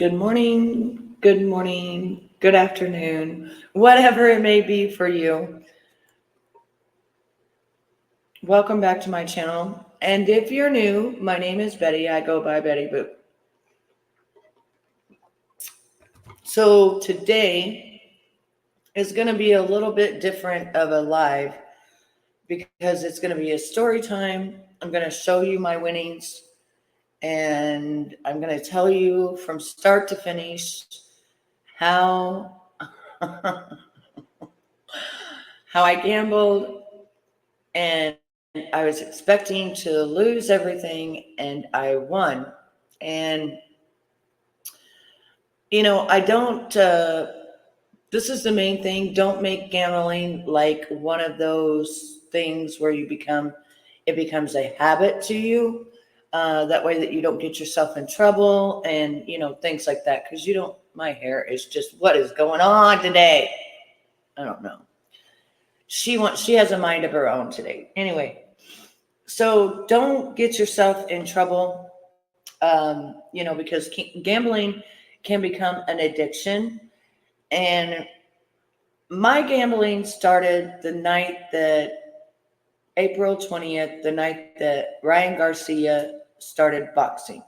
good morning, good afternoon, whatever it may be for you. Welcome back to my channel. And if you're new, my name is Betty. I go by Betty Boop. So today is going to be a little bit different of a live because it's going to be a story time. I'm going to show you my winnings and I'm going to tell you from start to finish how how I gambled, and I was expecting to lose everything, and I won. And, I don't, this is the main thing. Don't make gambling like one of those things where it becomes a habit to you. That way that you don't get yourself in trouble and, things like that. Because my hair is just, what is going on today? I don't know. She has a mind of her own today. Anyway, so don't get yourself in trouble, because gambling can become an addiction. And my gambling started the night that April 20th, the night that Ryan Garcia started boxing.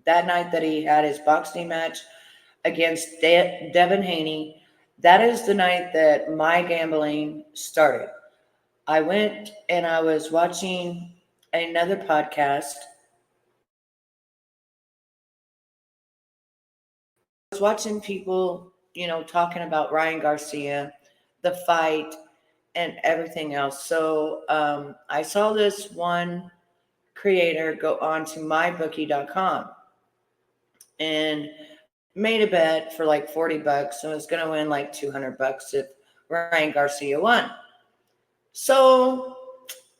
That night that he had his boxing match against Devin Haney, that is the night that my gambling started. I went and I was watching another podcast. I was watching people, talking about Ryan Garcia, the fight, and everything else. So I saw this one creator go on to mybookie.com and made a bet for like $40 and was going to win like $200 if Ryan Garcia won. So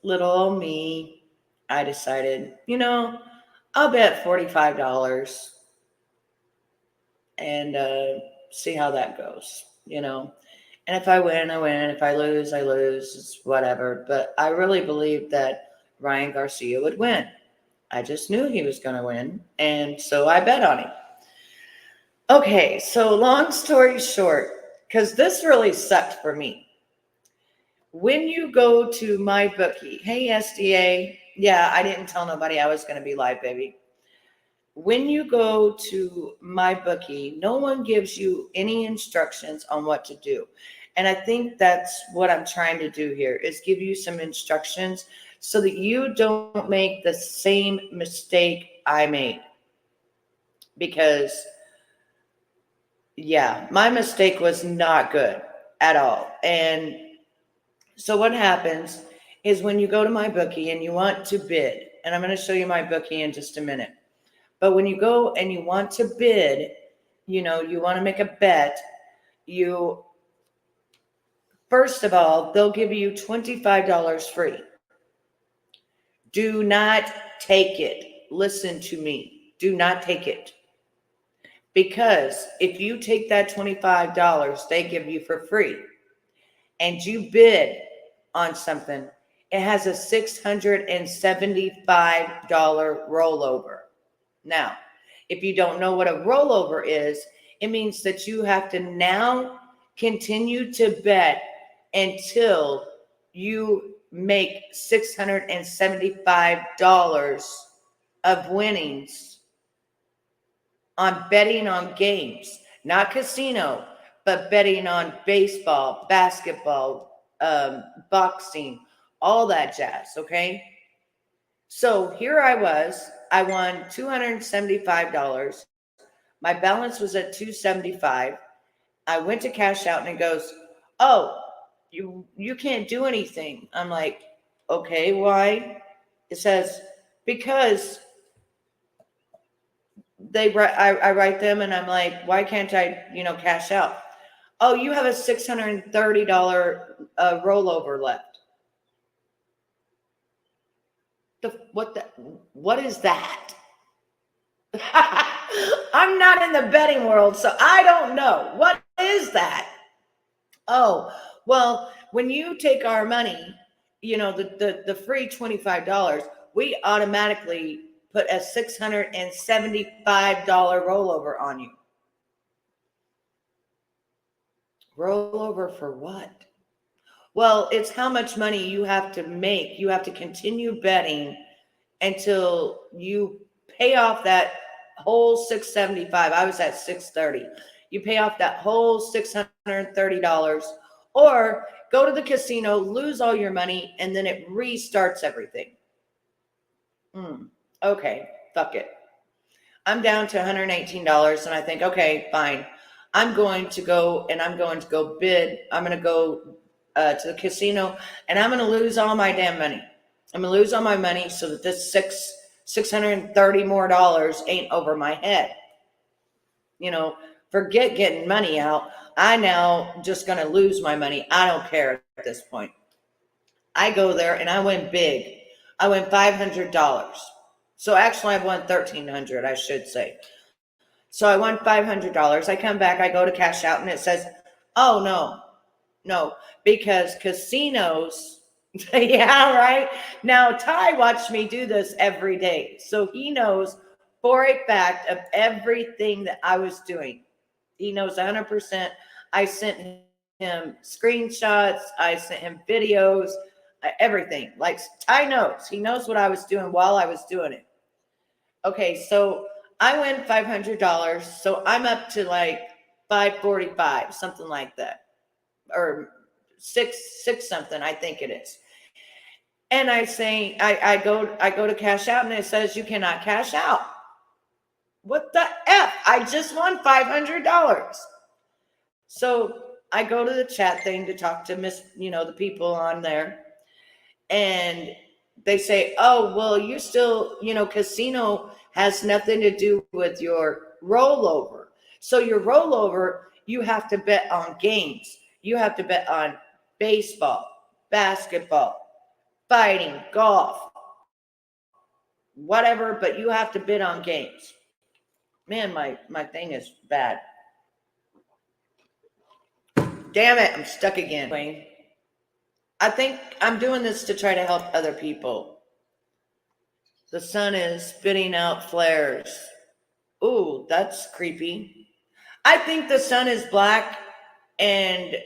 little old me, I decided, I'll bet $45 and see how that goes, And if I win, I win. If I lose, I lose. It's whatever. But I really believed that Ryan Garcia would win. I just knew he was going to win. And so I bet on him. Okay, so long story short, because this really sucked for me. When you go to my bookie, hey, SDA, yeah, I didn't tell nobody I was going to be live, baby. When you go to my bookie, no one gives you any instructions on what to do. And I think that's what I'm trying to do here is give you some instructions so that you don't make the same mistake I made. Because, yeah, my mistake was not good at all. And so what happens is when you go to my bookie and you want to bid, and I'm going to show you my bookie in just a minute. But when you go and you want to bid, you want to make a bet, first of all, they'll give you $25 free. Do not take it. Listen to me. Do not take it. Because if you take that $25 they give you for free and you bid on something, it has a $675 rollover. Now, if you don't know what a rollover is, it means that you have to now continue to bet until you make $675 of winnings on betting on games, not casino, but betting on baseball, basketball, boxing, all that jazz, okay? So here I won $275. My balance was at $275. I went to cash out and it goes, "Oh, you can't do anything." I'm like, "Okay, why?" It says, "Because I write them and I'm like, "Why can't I, cash out?" "Oh, you have a $630 rollover left." What is that? I'm not in the betting world, so I don't know. What is that? Oh, well, when you take our money, the free $25, we automatically put a $675 rollover on you. Rollover for what? Well, it's how much money you have to make. You have to continue betting until you pay off that whole 675. I was at 630. You pay off that whole $630, or go to the casino, lose all your money, and then it restarts everything. Okay, fuck it. I'm down to $118, and I think, okay, fine. I'm going to go bid. I'm going to go to the casino, and I'm going to lose all my damn money. I'm going to lose all my money so that this $630 more ain't over my head. Forget getting money out. I now just going to lose my money. I don't care at this point. I go there and I win big. I win $500. So actually I won $1,300, I should say. So I won $500. I come back, I go to cash out, and it says, oh, no, because casinos, yeah, right? Now, Ty watched me do this every day. So he knows for a fact of everything that I was doing. He knows 100%. I sent him screenshots. I sent him videos, everything. Like, Ty knows. He knows what I was doing while I was doing it. Okay, so I win $500. So I'm up to like 545, something like that. Or six something, I think it is. And I go to cash out, and it says you cannot cash out. What the F? I just won $500. So I go to the chat thing to talk to the people on there. And they say, oh, well, you still, casino has nothing to do with your rollover. So your rollover, you have to bet on games. You have to bet on baseball, basketball, fighting, golf, whatever, but you have to bid on games. Man, my thing is bad. Damn it, I'm stuck again. I think I'm doing this to try to help other people. The sun is spitting out flares. Ooh, that's creepy. I think the sun is black, and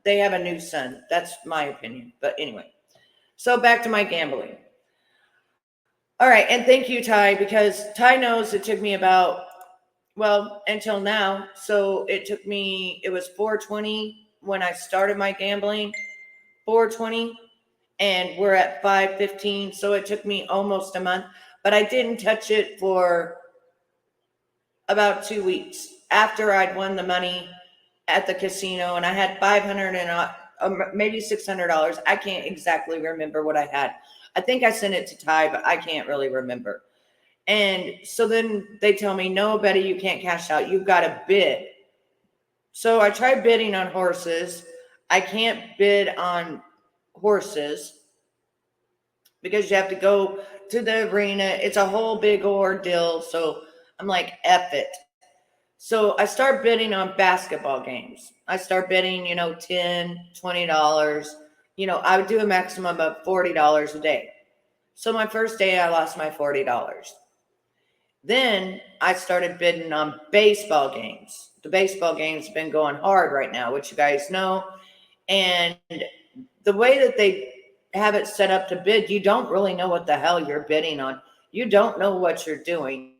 they have a new sun. That's my opinion. But anyway, so back to my gambling. All right, and thank you, Ty, because Ty knows it took me until now. So it was 420 when I started my gambling, 420, and we're at 515. So it took me almost a month, but I didn't touch it for about 2 weeks after I'd won the money at the casino, and I had $500 and maybe $600. I can't exactly remember what I had. I think I sent it to Ty, but I can't really remember. And so then they tell me, no, Betty, you can't cash out. You've got to bid. So I tried bidding on horses. I can't bid on horses because you have to go to the arena. It's a whole big ordeal. So I'm like, F it. So I start bidding on basketball games. I start bidding, $10, $20. I would do a maximum of $40 a day. So my first day, I lost my $40. Then I started bidding on baseball games. The baseball games have been going hard right now, which you guys know. And the way that they have it set up to bid, you don't really know what the hell you're bidding on. You don't know what you're doing.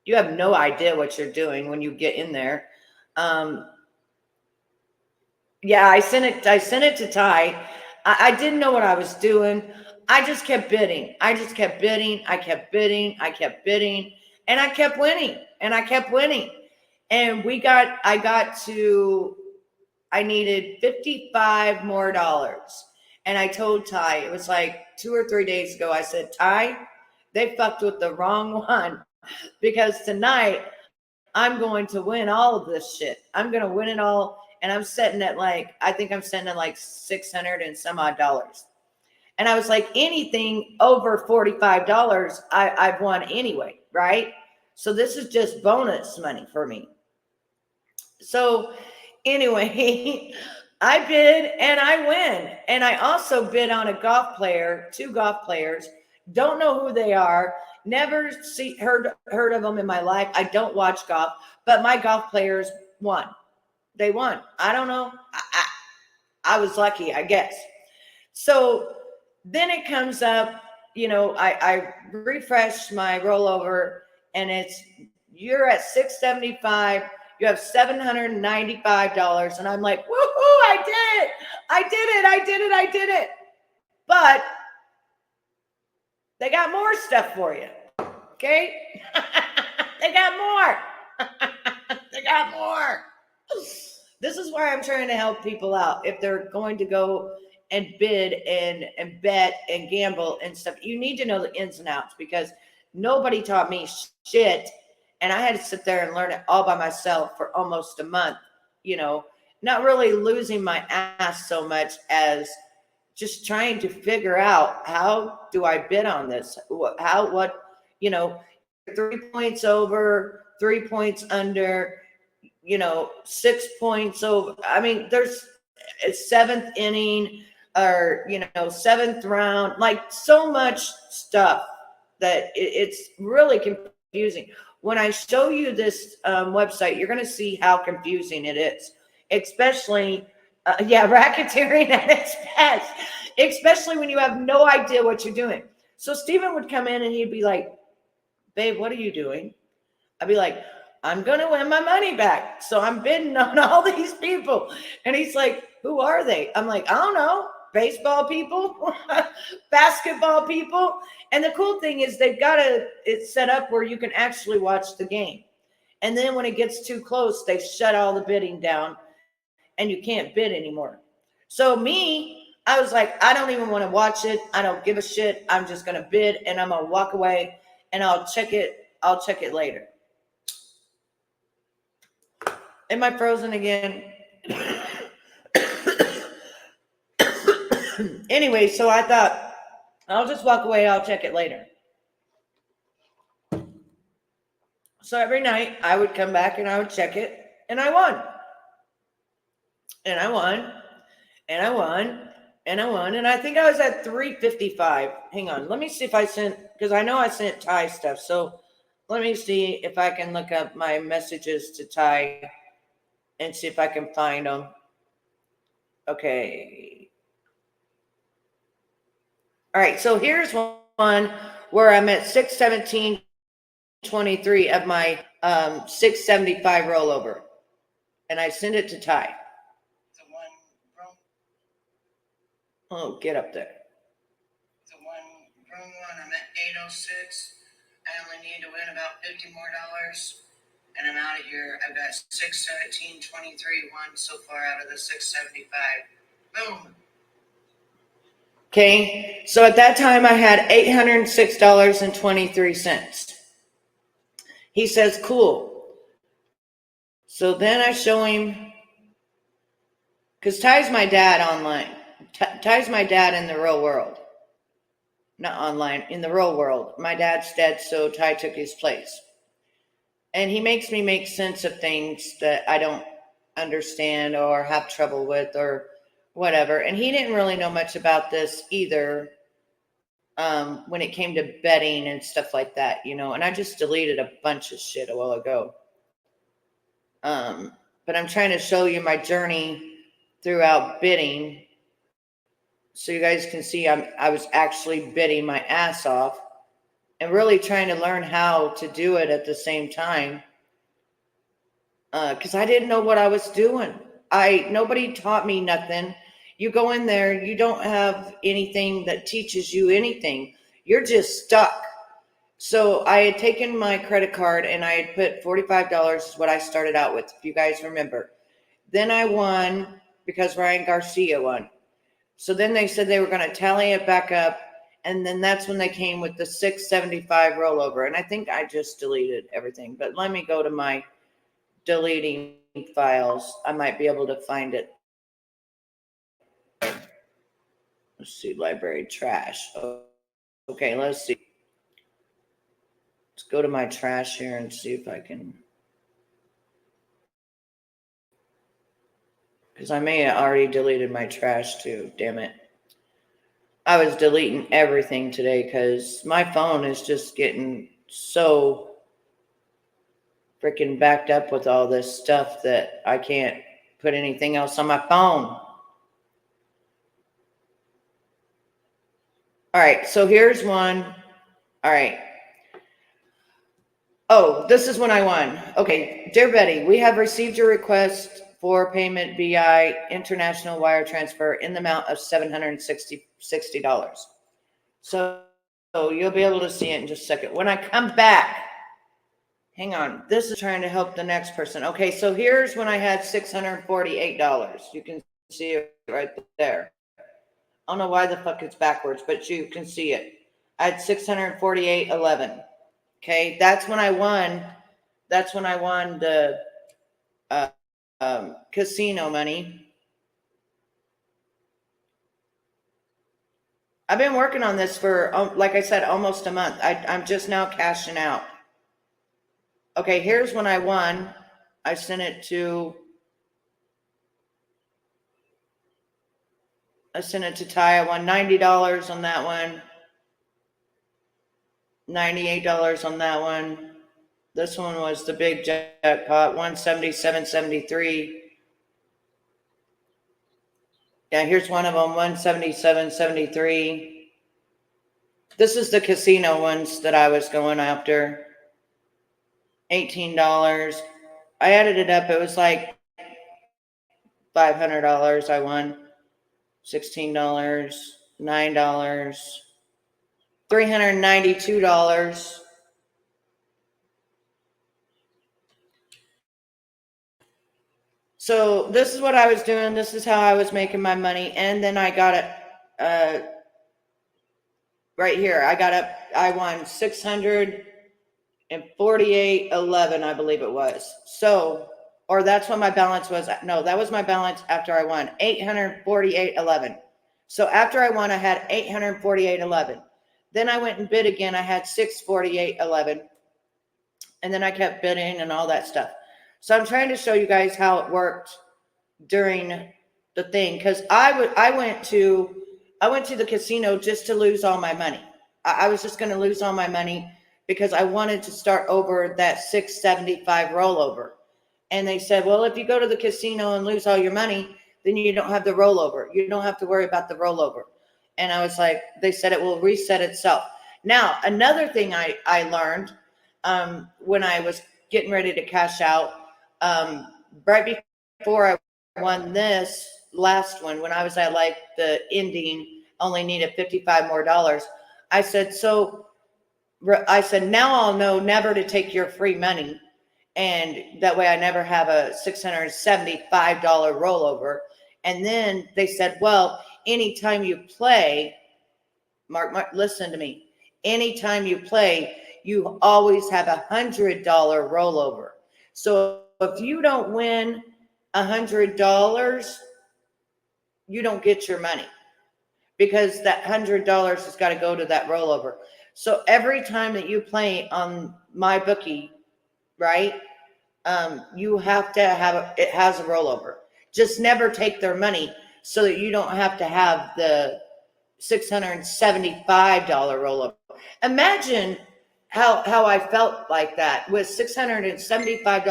You have no idea what you're doing when you get in there. Yeah, I sent it to Ty. I didn't know what I was doing. I just kept bidding. I kept bidding. And I kept winning. And I needed $55 more. And I told Ty, it was like 2 or 3 days ago, I said, Ty, they fucked with the wrong one, because tonight I'm going to win all of this shit. I'm going to win it all. And I'm setting at I think I'm setting at $600 and some odd dollars. And I was like, anything over $45, I've won anyway, right? So this is just bonus money for me. So anyway, I bid and I win. And I also bid on two golf players, Don't know who they are. Never heard of them in my life. I don't watch golf, but my golf players won. They won. I don't know. I was lucky, I guess. So then it comes up, I refresh my rollover and you're at 675. You have $795. And I'm like, woohoo, I did it. I did it. I did it. I did it. But they got more stuff for you. Okay? They got more. They got more. This is why I'm trying to help people out. If they're going to go and bid and bet and gamble and stuff, you need to know the ins and outs, because nobody taught me shit. And I had to sit there and learn it all by myself for almost a month, not really losing my ass so much as just trying to figure out, how do I bid on this? 3 points over, 3 points under, 6 points over. I mean, there's a seventh inning or, seventh round, like so much stuff that it's really confusing. When I show you this website, you're going to see how confusing it is, especially, racketeering at its best, especially when you have no idea what you're doing. So Stephen would come in and he'd be like, babe, what are you doing? I'd be like, I'm going to win my money back. So I'm bidding on all these people. And he's like, who are they? I'm like, I don't know. Baseball people, basketball people. And the cool thing is they've got it set up where you can actually watch the game. And then when it gets too close, they shut all the bidding down and you can't bid anymore. So me, I was like, I don't even want to watch it. I don't give a shit. I'm just going to bid and I'm going to walk away and I'll check it later. Am I frozen again? Anyway, so I thought, I'll just walk away. I'll check it later. So every night I would come back and I would check it, and I won. And I won. And I won. And I won. And I think I was at 355. Hang on. Let me see if I sent, because I know I sent Ty stuff. So let me see if I can look up my messages to Ty and see if I can find them. Okay. All right. So here's one where I'm at 617.23 of my 675 rollover. And I send it to Ty. Oh, get up there. The wrong one. I'm at 806. I only need to win about $50 more. And I'm out of here. I've got 617.23 won so far out of the 675. Boom. Okay. So at that time I had $806.23. He says, cool. So then I show him, because Ty's my dad online. Ty's my dad in the real world. Not online, in the real world. My dad's dead, so Ty took his place. And he makes me make sense of things that I don't understand or have trouble with or whatever. And he didn't really know much about this either when it came to betting and stuff like that, And I just deleted a bunch of shit a while ago. But I'm trying to show you my journey throughout bidding, so you guys can see I was actually bidding my ass off and really trying to learn how to do it at the same time, because I didn't know what I was doing. Nobody taught me nothing. You go in there, you don't have anything that teaches you anything. You're just stuck. So I had taken my credit card and I had put $45 is what I started out with, if you guys remember. Then I won because Ryan Garcia won. So then they said they were going to tally it back up. And then that's when they came with the 675 rollover. And I think I just deleted everything. But let me go to my deleting files. I might be able to find it. Let's see, library trash. Okay, let's see. Let's go to my trash here and see if I can. Because I may have already deleted my trash too. Damn it. I was deleting everything today because my phone is just getting so freaking backed up with all this stuff that I can't put anything else on my phone. All right, so here's one. All right. Oh, this is when I won. Okay, dear Betty, we have received your request for payment via international wire transfer in the amount of $760. So you'll be able to see it in just a second. When I come back, hang on, this is trying to help the next person. Okay, so here's when I had $648. You can see it right there. I don't know why the fuck it's backwards, but you can see it. I had 648.11. Okay, that's when I won. That's when I won the uh, casino money. I've been working on this for, like I said, almost a month. I'm just now cashing out. Okay, here's when I won. I sent it to Ty. I won $90 on that one. $98 on that one. This one was the big jackpot, 177.73. Yeah, here's one of them, 177.73. This is the casino ones that I was going after. $18. I added it up. It was like $500 I won. $16, $9, $392. So this is what I was doing. This is how I was making my money. And then I got it right here. I won 648.11, I believe it was. So, or that's what my balance was. No, that was my balance after I won 848.11. So after I won, I had 848.11. Then I went and bid again. I had 648.11. And then I kept bidding and all that stuff. So I'm trying to show you guys how it worked during the thing, because I went to the casino just to lose all my money. I was just going to lose all my money because I wanted to start over that 675 rollover. And they said, well, if you go to the casino and lose all your money, then you don't have the rollover. You don't have to worry about the rollover. And I was like, they said it will reset itself. Now, another thing I learned when I was getting ready to cash out, right before I won this last one, when I was at like the ending, only needed 55 more dollars. I said, now I'll know never to take your free money. And that way I never have a $675 rollover. And then they said, well, anytime you play, Mark, listen to me. Anytime you play, you always have $100 rollover. So if you don't win $100, you don't get your money because that $100 has got to go to that rollover. So every time that you play on My Bookie, right, you have to it has a rollover. Just never take their money so that you don't have to have the $675 rollover. Imagine how I felt like that with $675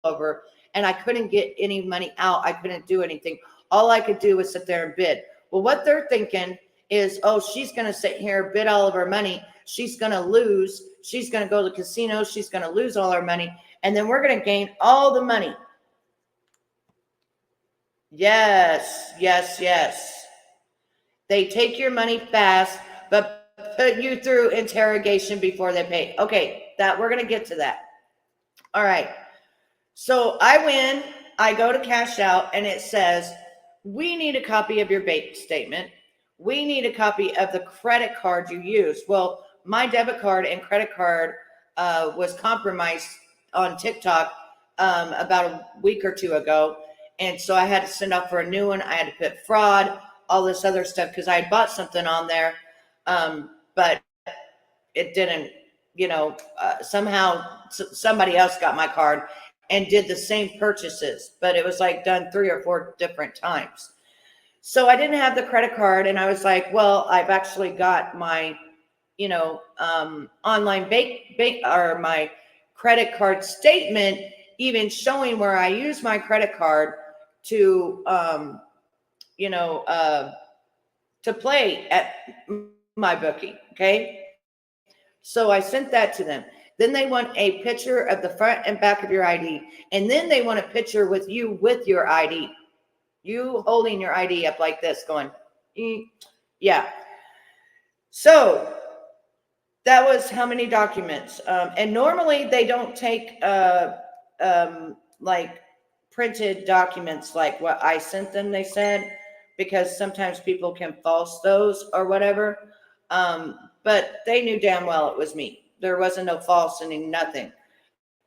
rollover, and I couldn't get any money out. I couldn't do anything. All I could do was sit there and bid. Well, what they're thinking is, oh, she's going to sit here, bid all of her money. She's going to lose. She's going to go to the casino. She's going to lose all her money. And then we're going to gain all the money. Yes, yes, yes. They take your money fast, but put you through interrogation before they pay. Okay, we're going to get to that. All right. So I win. I go to cash out, and it says, we need a copy of your bank statement. We need a copy of the credit card you used. Well, my debit card and credit card was compromised on TikTok about a week or two ago. And so I had to send off for a new one. I had to put fraud, all this other stuff, because I had bought something on there. But it didn't, somehow somebody else got my card and did the same purchases, but it was like done 3 or 4 different times. So I didn't have the credit card, and I was like, well, I've actually got my, online bank or my credit card statement, even showing where I use my credit card to, you know, uh, to play at my bookie. Okay. So I sent that to them. Then they want a picture of the front and back of your ID. And then they want a picture with you with your ID. You holding your ID up like this, going, yeah. So that was how many documents. And normally they don't take like printed documents like what I sent them, they said, because sometimes people can false those or whatever. But they knew damn well it was me. There wasn't no falsing, nothing.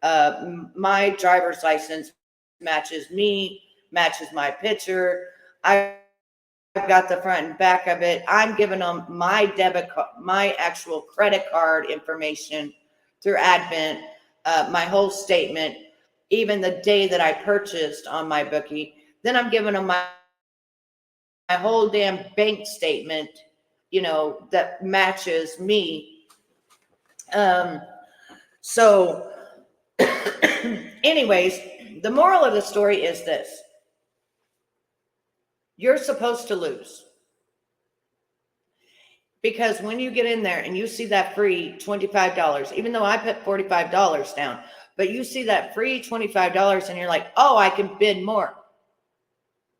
My driver's license matches me, matches my picture. I've got the front and back of it. I'm giving them my debit card, my actual credit card information through Advent, my whole statement, even the day that I purchased on my bookie. Then I'm giving them my whole damn bank statement, that matches me. So anyways, the moral of the story is this: you're supposed to lose. Because when you get in there and you see that free $25, even though I put $45 down, but you see that free $25 and you're like, oh, I can bid more.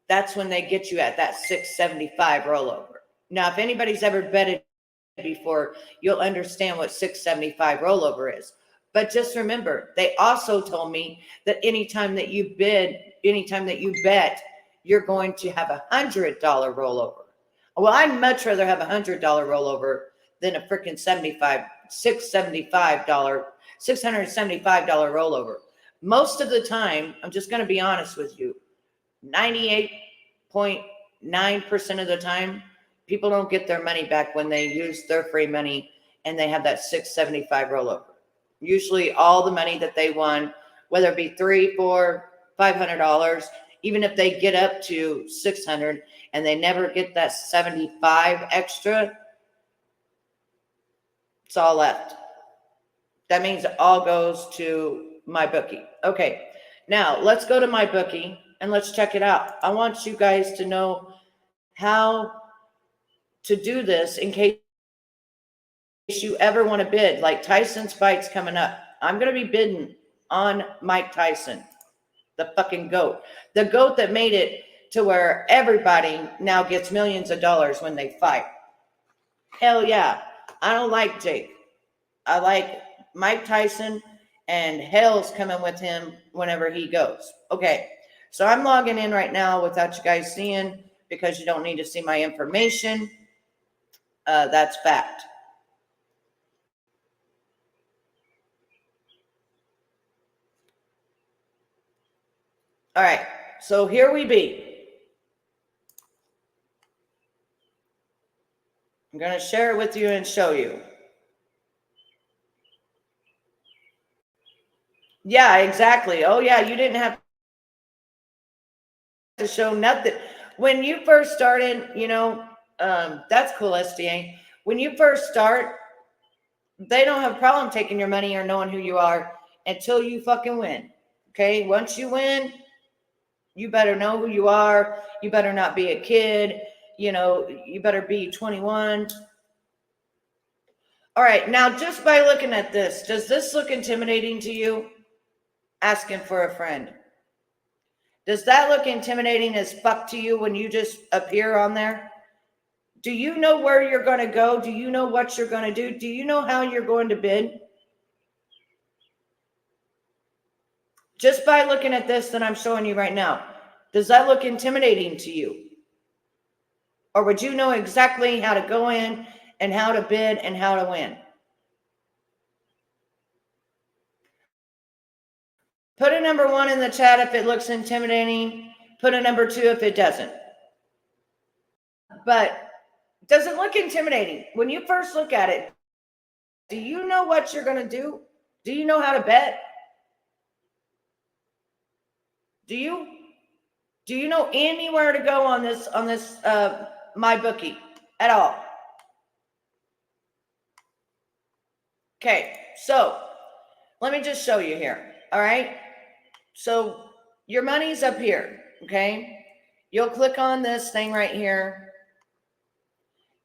That's when they get you at that 675 rollover. Now, if anybody's ever betted before, you'll understand what 675 rollover is. But just remember, they also told me that anytime that you bet, you're going to have $100 rollover. Well, I'd much rather have $100 rollover than a freaking $675 rollover. Most of the time, I'm just going to be honest with you, 98.9% of the time, people don't get their money back when they use their free money and they have that 675 rollover. Usually all the money that they won, whether it be $300, $400, $500, even if they get up to 600 and they never get that 75 extra, it's all left. That means it all goes to my bookie. Okay, now let's go to my bookie and let's check it out. I want you guys to know how to do this in case you ever want to bid. Like Tyson's fight's coming up. I'm going to be bidding on Mike Tyson, the fucking GOAT. The GOAT that made it to where everybody now gets millions of dollars when they fight. Hell yeah. I don't like Jake. I like Mike Tyson, and hell's coming with him whenever he goes. Okay, so I'm logging in right now without you guys seeing, because you don't need to see my information. That's fact. All right, so here we be. I'm going to share it with you and show you. Yeah, exactly. Oh, yeah, you didn't have to show nothing. When you first started, that's cool, SDA. When you first start, they don't have a problem taking your money or knowing who you are until you fucking win. Okay, once you win, you better know who you are. You better not be a kid. You better be 21. All right, now just by looking at this, does this look intimidating to you? Asking for a friend. Does that look intimidating as fuck to you when you just appear on there? Do you know where you're going to go? Do you know what you're going to do? Do you know how you're going to bid? Just by looking at this that I'm showing you right now, does that look intimidating to you? Or would you know exactly how to go in and how to bid and how to win? Put a number 1 in the chat if it looks intimidating. Put a number 2 if it doesn't. But does it look intimidating? When you first look at it, do you know what you're going to do? Do you know how to bet? Do you? Do you know anywhere to go on this My Bookie at all? Okay, so let me just show you here. All right. So your money's up here. Okay. You'll click on this thing right here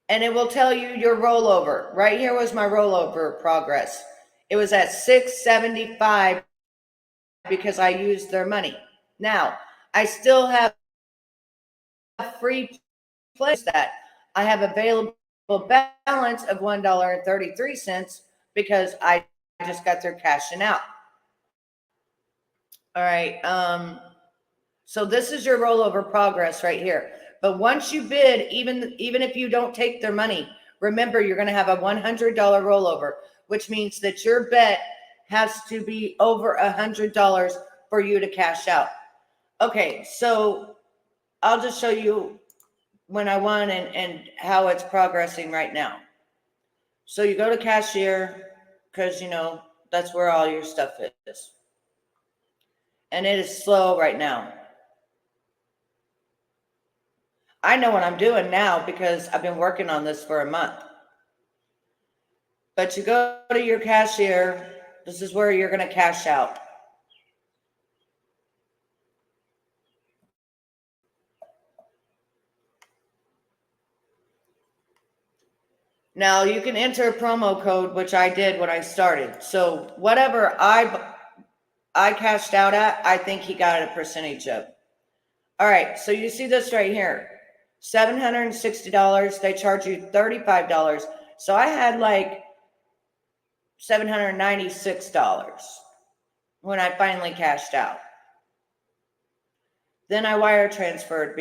and it will tell you your rollover. Right here was my rollover progress. It was at 675 because I used their money. Now, I still have free plays that I have available balance of $1.33 because I just got their cashing out. All right. So this is your rollover progress right here. But once you bid, even if you don't take their money, remember you're going to have a $100 rollover, which means that your bet has to be over $100 for you to cash out. Okay, so I'll just show you when I won and how it's progressing right now. So you go to cashier because that's where all your stuff is. And it is slow right now. I know what I'm doing now because I've been working on this for a month. But you go to your cashier, this is where you're going to cash out. Now you can enter a promo code, which I did when I started. So whatever I cashed out at, I think he got a percentage of. All right, so you see this right here. $760, they charge you $35. So I had like $796 when I finally cashed out. Then I wire transferred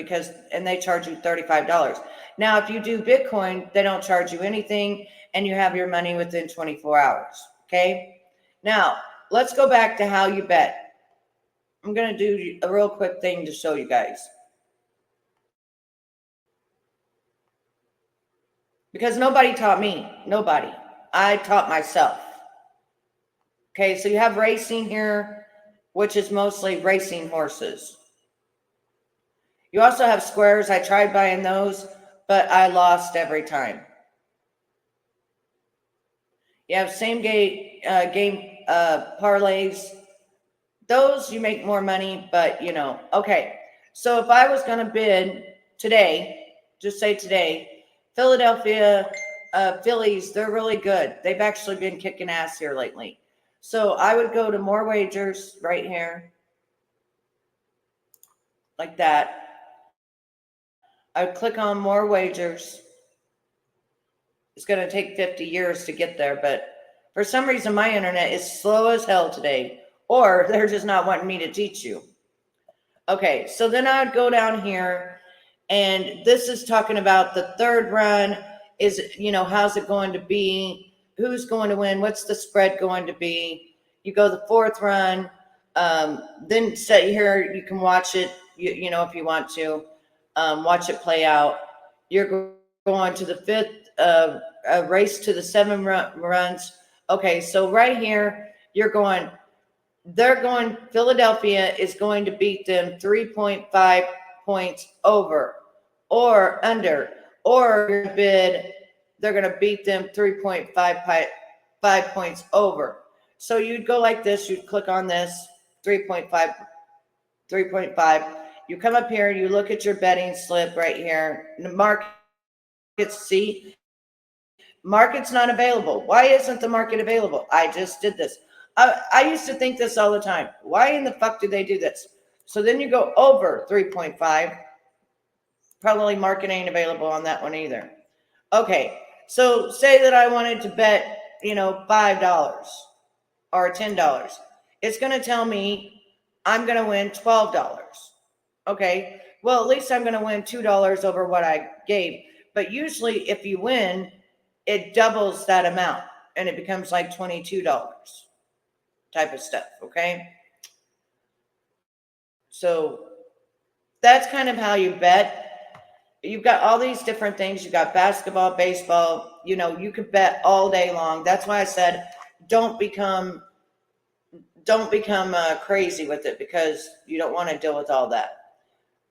and they charge you $35. Now, if you do Bitcoin, they don't charge you anything and you have your money within 24 hours. Okay. Now let's go back to how you bet. I'm going to do a real quick thing to show you guys. Because nobody taught me. Nobody. I taught myself. Okay, so you have racing here, which is mostly racing horses. You also have squares. I tried buying those, but I lost every time. You have same game parlays. Those you make more money, but okay. So if I was going to bid today, just say today, Philadelphia Phillies, they're really good. They've actually been kicking ass here lately. So I would go to more wagers right here, like that. I would click on more wagers. It's going to take 50 years to get there, but for some reason my internet is slow as hell today, or they're just not wanting me to teach you. Okay, so then I would go down here, and this is talking about the third run. Is how's it going to be? Who's going to win? What's the spread going to be? You go the fourth run. Then set here, you can watch it, if you want to watch it play out. You're going to the fifth race to the 7 runs. Okay, so right here, Philadelphia is going to beat them 3.5 points over or under, or bid, they're going to beat them 3.5 points over. So you'd go like this, you'd click on this, 3.5. You come up here, you look at your betting slip right here. The markets, see, market's not available. Why isn't the market available? I just did this. I used to think this all the time. Why in the fuck do they do this? So then you go over 3.5. Probably market ain't available on that one either. Okay, so say that I wanted to bet, $5 or $10. It's going to tell me I'm going to win $12. Okay, well, at least I'm going to win $2 over what I gave. But usually if you win, it doubles that amount and it becomes like $22 type of stuff. Okay, so that's kind of how you bet. You've got all these different things. You've got basketball, baseball, you could bet all day long. That's why I said don't become crazy with it, because you don't want to deal with all that.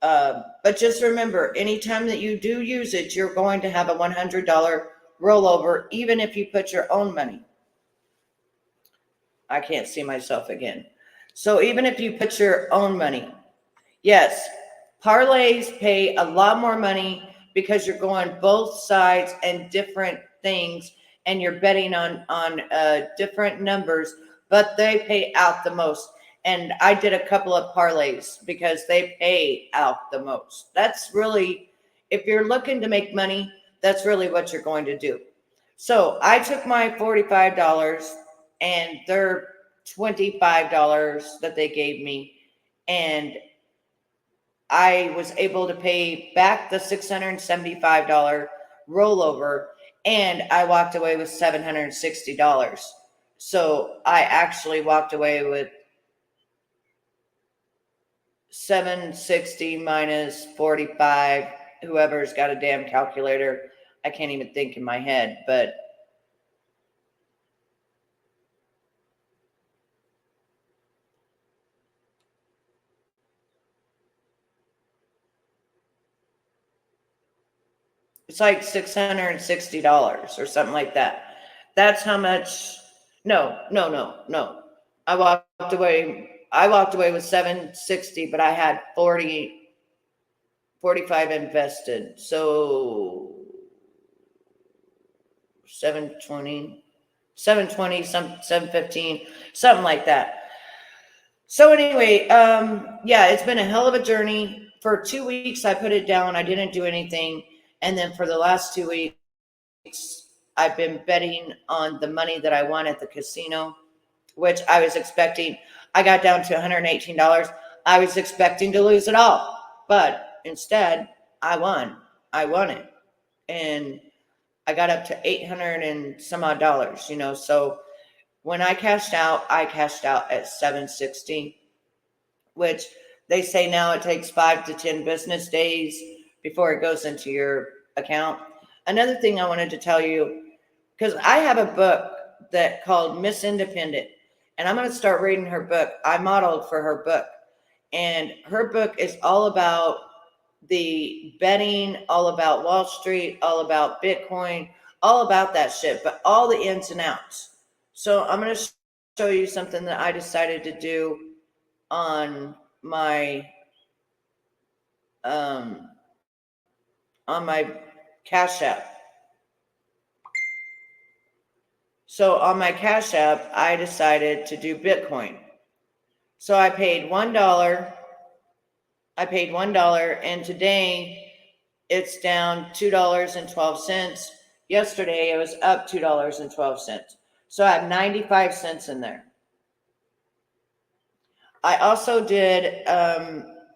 But just remember, anytime that you do use it, you're going to have a $100 rollover, even if you put your own money. I can't see myself again. So even if you put your own money, yes, parlays pay a lot more money because you're going both sides and different things, and you're betting on different numbers, but they pay out the most. And I did a couple of parlays because they pay out the most. That's really, if you're looking to make money, that's really what you're going to do. So I took my $45 and their $25 that they gave me, and I was able to pay back the $675 rollover, and I walked away with $760. So I actually walked away with 760 minus 45. Whoever's got a damn calculator, I can't even think in my head, but it's like $660 or something like that. That's how much. No, no, no, no. I walked away. I walked away with 760, but I had 45 invested. So 720, 720, some 715, something like that. So anyway, yeah, it's been a hell of a journey. For 2 weeks, I put it down. I didn't do anything. And then for the last 2 weeks, I've been betting on the money that I won at the casino, which I was expecting. I got down to $118. I was expecting to lose it all, but instead I won. I won it. And I got up to 800 and some odd dollars. So when I cashed out at 760, which they say now it takes 5 to 10 business days before it goes into your account. Another thing I wanted to tell you, because I have a book that called Miss Independent, and I'm going to start reading her book. I modeled for her book, and her book is all about the betting, all about Wall Street, all about Bitcoin, all about that shit, but all the ins and outs. So I'm going to show you something that I decided to do on my um on my Cash App. So on my Cash App, I decided to do Bitcoin. So I paid $1. And today it's down $2.12. Yesterday it was up $2.12. So I have 95 cents in there. I also did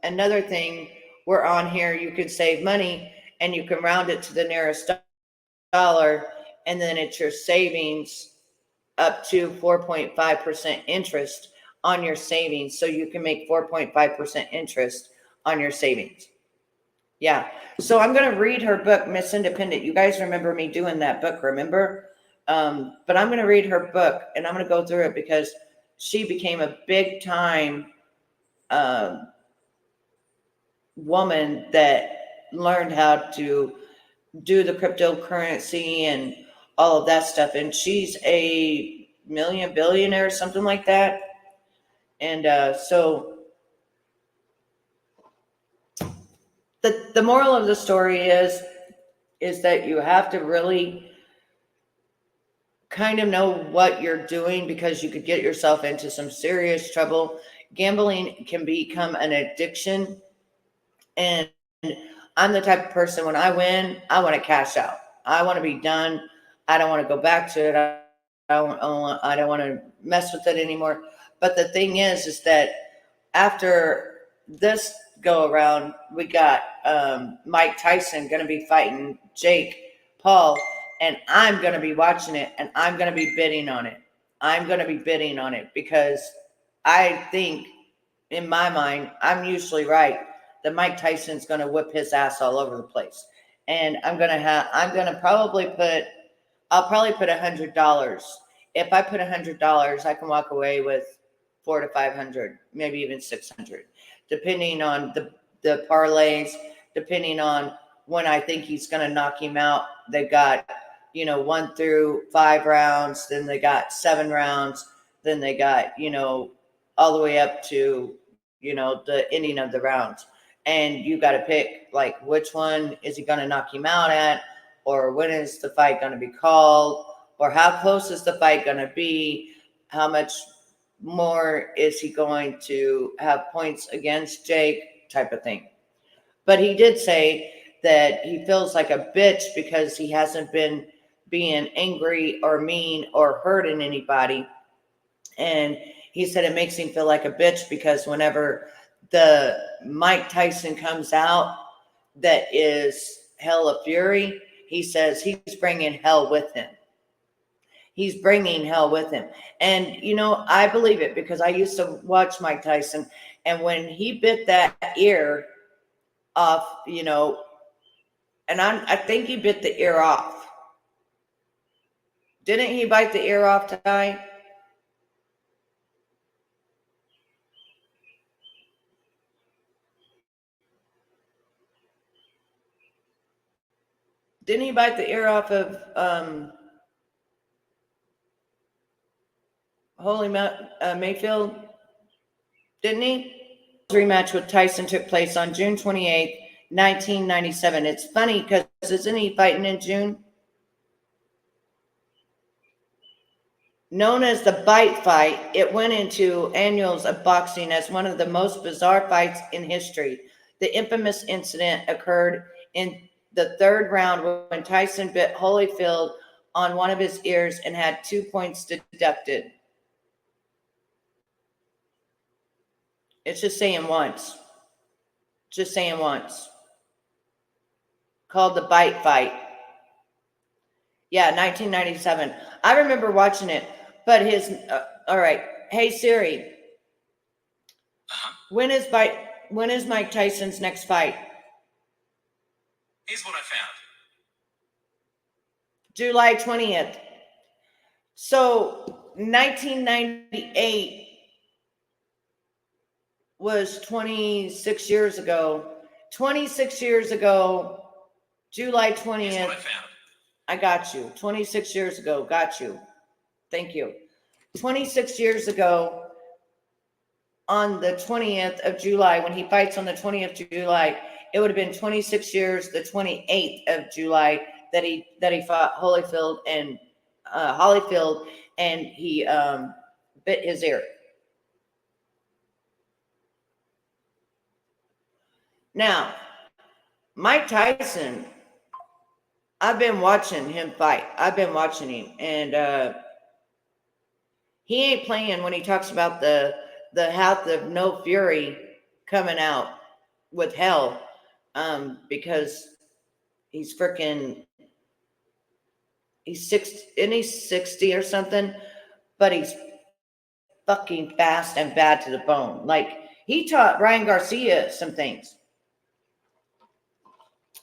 another thing where on here you could save money and you can round it to the nearest dollar, and then it's your savings up to 4.5% interest on your savings. So you can make 4.5% interest on your savings. Yeah. So I'm going to read her book, Miss Independent. You guys remember me doing that book, remember? But I'm going to read her book and I'm going to go through it because she became a big time woman that learned how to do the cryptocurrency and all of that stuff. And she's a billionaire, something like that. And so the moral of the story is that you have to really kind of know what you're doing because you could get yourself into some serious trouble. Gambling can become an addiction. And I'm the type of person, when I win, I want to cash out. I want to be done. I don't want to go back to it. I don't want to mess with it anymore. But the thing is that after this go around, we got Mike Tyson going to be fighting Jake Paul, and I'm going to be watching it, and I'm going to be bidding on it. I'm going to be bidding on it because I think, in my mind, I'm usually right, that Mike Tyson's going to whip his ass all over the place. And I'm going to probably I'll probably put $100. If I put $100, I can walk away with 400 to 500, maybe even 600, depending on the parlays, depending on when I think he's going to knock him out. They've got, 1 through 5 rounds, then they got 7 rounds, then they got, all the way up to, the ending of the rounds. And you got to pick, like, which one is he going to knock him out at, or when is the fight going to be called, or how close is the fight going to be, how much more is he going to have points against Jake, type of thing. But he did say that he feels like a bitch because he hasn't been being angry or mean or hurting anybody. And he said it makes him feel like a bitch because whenever the Mike Tyson comes out that is hell of fury, he says he's bringing hell with him. He's bringing hell with him. And, I believe it because I used to watch Mike Tyson. And when he bit that ear off, and I think he bit the ear off. Didn't he bite the ear off, Ty? Didn't he bite the ear off of Holy Mayfield? Didn't he? Rematch with Tyson took place on June 28th, 1997. It's funny because isn't he fighting in June? Known as the Bite Fight, it went into annals of boxing as one of the most bizarre fights in history. The infamous incident occurred in the 3rd round when Tyson bit Holyfield on one of his ears and had 2 points deducted. It's just saying once. Just saying once. Called the Bite Fight. Yeah, 1997. I remember watching it, but all right. Hey Siri, when is Mike Tyson's next fight? Here's what I found. July 20th. So 1998 was 26 years ago. 26 years ago, July 20th. Here's what I found. I got you. 26 years ago. Got you. Thank you. 26 years ago, on the 20th of July, when he fights on the 20th of July, it would have been 26 years, the 28th of July, that he fought Holyfield, and he bit his ear. Now, Mike Tyson, I've been watching him fight. I've been watching him, and he ain't playing when he talks about the House of No Fury coming out with hell, because he's 60 or something, but he's fucking fast and bad to the bone. Like, he taught Ryan Garcia some things.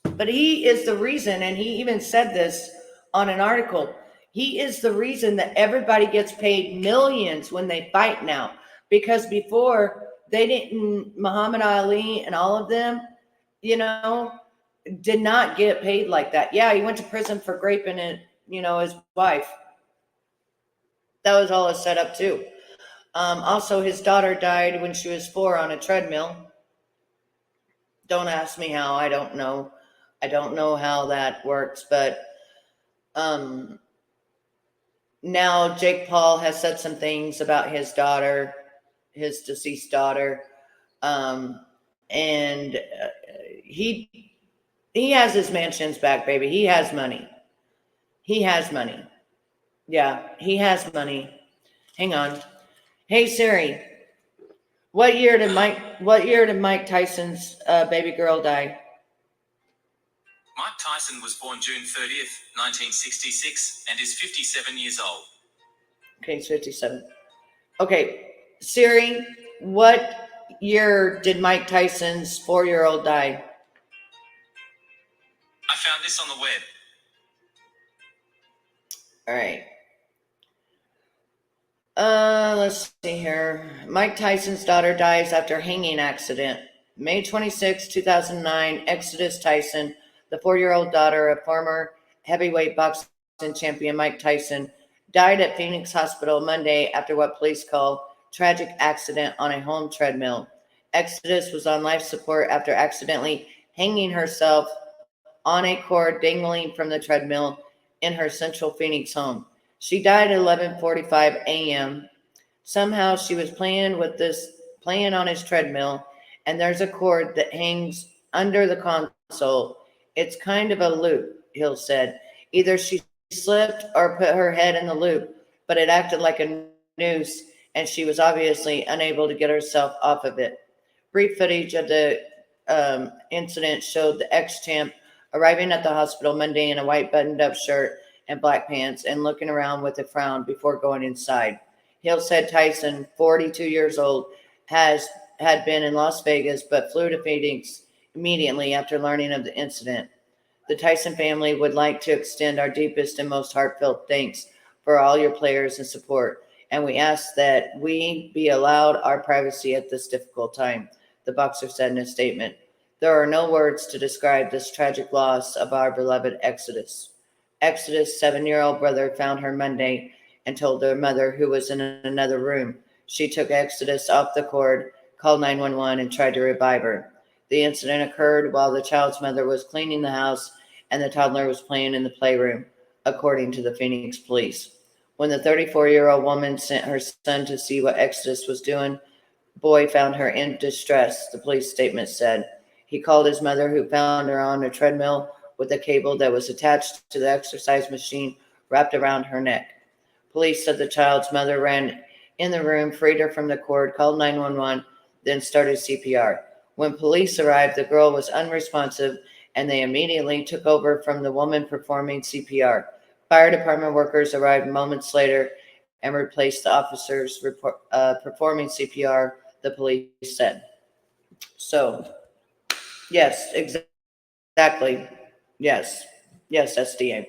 But he is the reason, and he even said this on an article, he is the reason that everybody gets paid millions when they fight now. Because before, they didn't, Muhammad Ali and all of them, did not get paid like that. Yeah, he went to prison for raping his wife. That was all a setup too. Also, his daughter died when she was 4 on a treadmill. Don't ask me how. I don't know. I don't know how that works, but now Jake Paul has said some things about his daughter, his deceased daughter, and he has his mansions back, baby. He has money. He has money. Yeah, he has money. Hang on. Hey Siri, what year did Mike Tyson's baby girl die? Mike Tyson was born June 30th, 1966, and is 57 years old. Okay, he's 57. Okay, Siri, what year did Mike Tyson's 4-year-old die? I found this on the web. All right. Let's see here. Mike Tyson's daughter dies after hanging accident. May 26, 2009, Exodus Tyson, the 4-year-old daughter of former heavyweight boxing champion Mike Tyson, died at Phoenix Hospital Monday after what police call tragic accident on a home treadmill. Exodus was on life support after accidentally hanging herself on a cord dangling from the treadmill in her central Phoenix home. She died at 11:45 a.m. Somehow she was playing on his treadmill, and there's a cord that hangs under the console. It's kind of a loop, Hill said. Either she slipped or put her head in the loop, but it acted like a noose, and she was obviously unable to get herself off of it. Brief footage of the incident showed the ex-champ arriving at the hospital Monday in a white buttoned-up shirt and black pants and looking around with a frown before going inside. Hill said Tyson, 42 years old, had been in Las Vegas but flew to Phoenix immediately after learning of the incident. The Tyson family would like to extend our deepest and most heartfelt thanks for all your players and support, and we ask that we be allowed our privacy at this difficult time, the boxer said in a statement. There are no words to describe this tragic loss of our beloved Exodus. Exodus' 7-year-old brother found her Monday and told their mother, who was in another room. She took Exodus off the cord, called 911, and tried to revive her. The incident occurred while the child's mother was cleaning the house and the toddler was playing in the playroom, according to the Phoenix police. When the 34-year-old woman sent her son to see what Exodus was doing, boy found her in distress, the police statement said. He called his mother, who found her on a treadmill with a cable that was attached to the exercise machine wrapped around her neck. Police said the child's mother ran in the room, freed her from the cord, called 911, then started CPR. When police arrived, the girl was unresponsive, and they immediately took over from the woman performing CPR. Fire department workers arrived moments later and replaced the officers performing CPR, the police said. So, yes, exactly. Yes, SDA.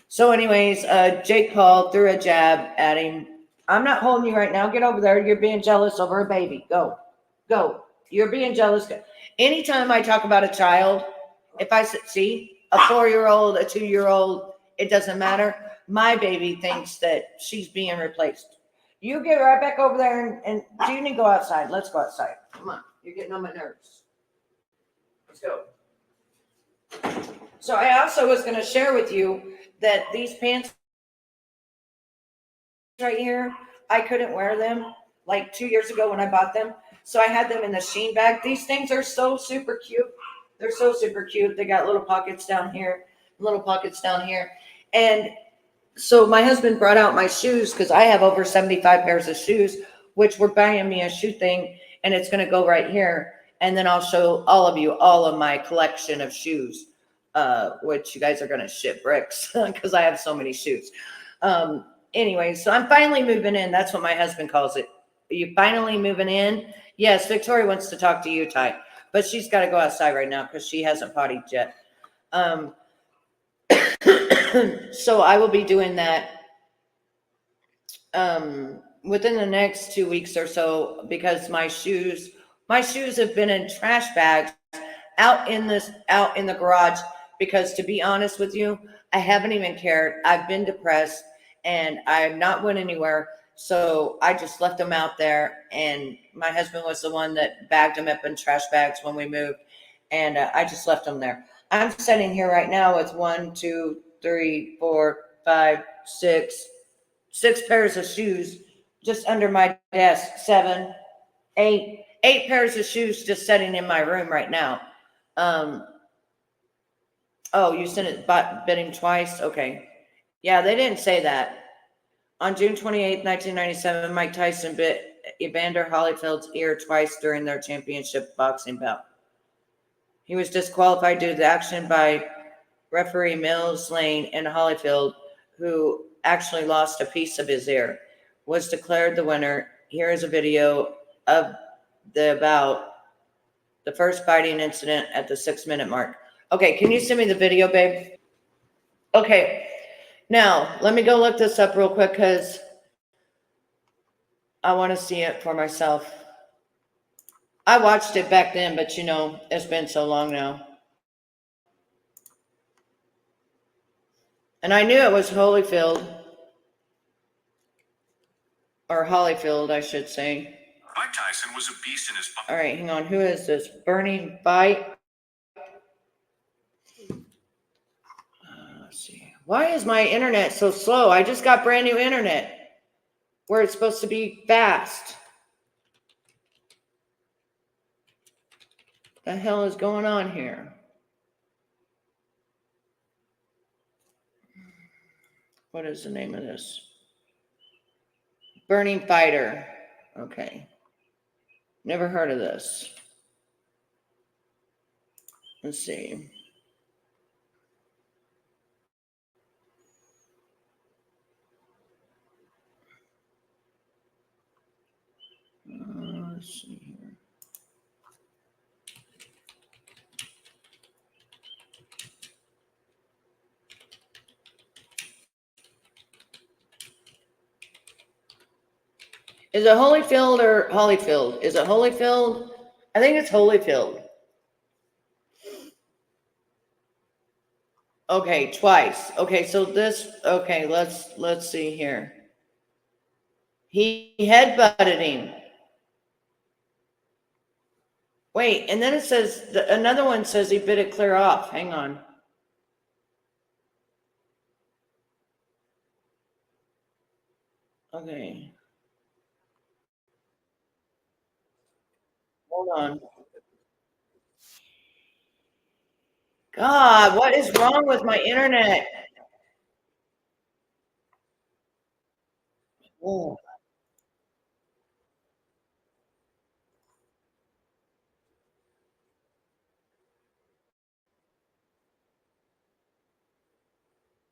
So anyways, Jake Paul threw a jab at him. I'm not holding you right now. Get over there. You're being jealous over a baby. Go. You're being jealous. Anytime I talk about a child, if I see a 4-year-old, a 2-year-old, it doesn't matter. My baby thinks that she's being replaced. You get right back over there and do you need to go outside? Let's go outside. Come on. You're getting on my nerves. Let's go. So I also was going to share with you that these pants right here, I couldn't wear them like 2 years ago when I bought them. So I had them in the Sheen bag. These things are so super cute. They're so super cute. They got little pockets down here, little pockets down here. And so my husband brought out my shoes because I have over 75 pairs of shoes, which we're buying me a shoe thing, and it's going to go right here. And then I'll show all of you all of my collection of shoes, which you guys are going to shit bricks because I have so many shoes. Anyway, so I'm finally moving in. That's what my husband calls it. Are you finally moving in? Yes, Victoria wants to talk to you, Ty, but she's got to go outside right now because she hasn't pottied yet. So I will be doing that within the next 2 weeks or so because my shoes have been in trash bags out in the garage because, to be honest with you, I haven't even cared. I've been depressed and I've not went anywhere. So I just left them out there, and my husband was the one that bagged them up in trash bags when we moved, and I just left them there. I'm sitting here right now with 1, 2, 3, 4, 5, 6 pairs of shoes just under my desk. 7, 8 pairs of shoes just sitting in my room right now. Oh, you sent it bidding twice? Okay. Yeah, they didn't say that. On June 28, 1997, Mike Tyson bit Evander Holyfield's ear twice during their championship boxing bout. He was disqualified due to the action by referee Mills Lane, and Holyfield, who actually lost a piece of his ear, was declared the winner. Here is a video of the first fighting incident at the 6-minute mark. Okay, can you send me the video, babe? Okay, now let me go look this up real quick because I want to see it for myself. I watched it back then, but you know, it's been so long now. And I knew it was Holyfield. Or Hollyfield, I should say. Mike Tyson was a beast in his. All right, hang on. Who is this? Burning Bite. Let's see. Why is my internet so slow? I just got brand new internet where it's supposed to be fast. The hell is going on here? What is the name of this? Burning Fighter. Okay. Never heard of this. Let's see. Let's see here. Is it Holyfield or Holyfield? Is it Holyfield? I think it's Holyfield. Okay, twice. Okay, so this. Okay, let's see here. He headbutted him. Wait, and then it says another one says he bit it clear off. Hang on. Okay. Hold on. God, what is wrong with my internet? Oh.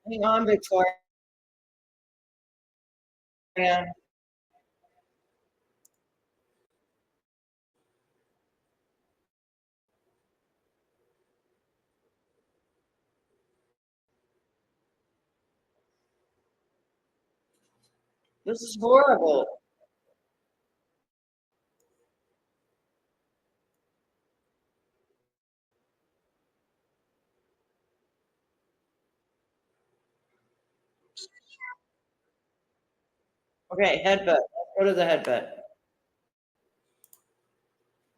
Hang on, Victoria. This is horrible. Okay, headbutt. Let's go to the headbutt.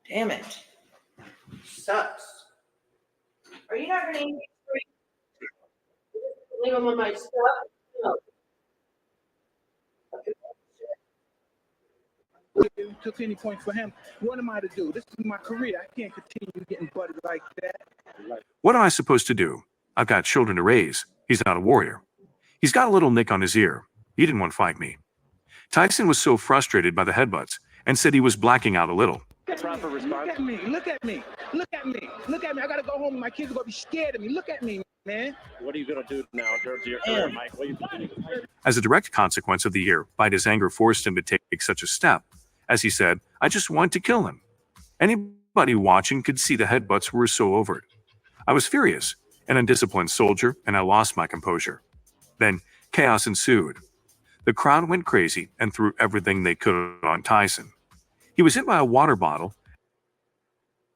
Damn it. Sucks. Are you not gonna eat these? Leave them on my stuff? No. Took any points for him. What am I to do? This is my career. I can't continue getting butted like that. What am I supposed to do? I've got children to raise. He's not a warrior. He's got a little nick on his ear. He didn't want to fight me. Tyson was so frustrated by the headbutts and said he was blacking out a little. Proper response. Look at me. Look at me. Look at me. Look at me. I gotta go home and my kids are gonna be scared of me. Look at me, man. What are you gonna do now in terms of your career, Mike? What are you gonna do? As a direct consequence of the ear bite, his anger forced him to take such a step. As he said, I just wanted to kill him. Anybody watching could see the headbutts were so overt. I was furious, an undisciplined soldier, and I lost my composure. Then chaos ensued. The crowd went crazy and threw everything they could on Tyson. He was hit by a water bottle